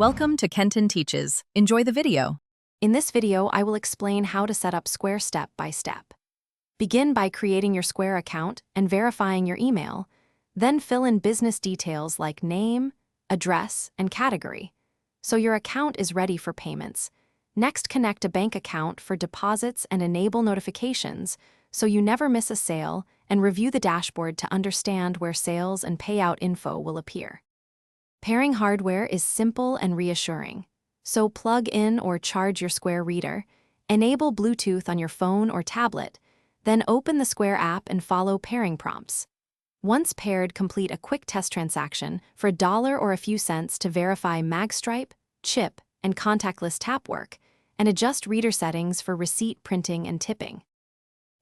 Welcome to Kenton Teaches. Enjoy the video. In this video, I will explain how to set up Square step by step. Begin by creating your Square account and verifying your email. Then fill in business details like name, address, and category, so your account is ready for payments. Next, connect a bank account for deposits and enable notifications so you never miss a sale, and review the dashboard to understand where sales and payout info will appear. Pairing hardware is simple and reassuring. So plug in or charge your Square reader, enable Bluetooth on your phone or tablet, then open the Square app and follow pairing prompts. Once paired, complete a quick test transaction for $1 or a few cents to verify magstripe, chip, and contactless tap work, and adjust reader settings for receipt printing and tipping.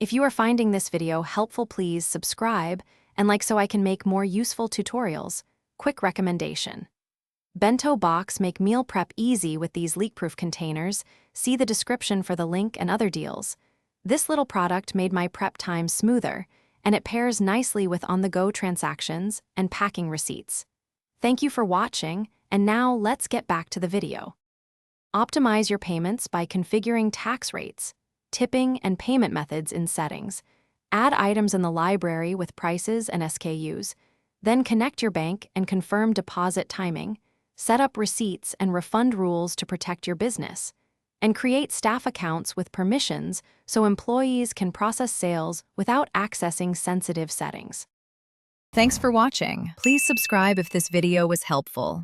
If you are finding this video helpful, please subscribe and like so I can make more useful tutorials. Quick recommendation. Bento box make meal prep easy with these leak-proof containers. See the description for the link and other deals. This little product made my prep time smoother, and it pairs nicely with on-the-go transactions and packing receipts. Thank you for watching, and now let's get back to the video. Optimize your payments by configuring tax rates, tipping, and payment methods in settings. Add items in the library with prices and SKUs. Then connect your bank and confirm deposit timing. Set up receipts and refund rules to protect your business. And create staff accounts with permissions so employees can process sales without accessing sensitive settings. Thanks for watching. Please subscribe if this video was helpful.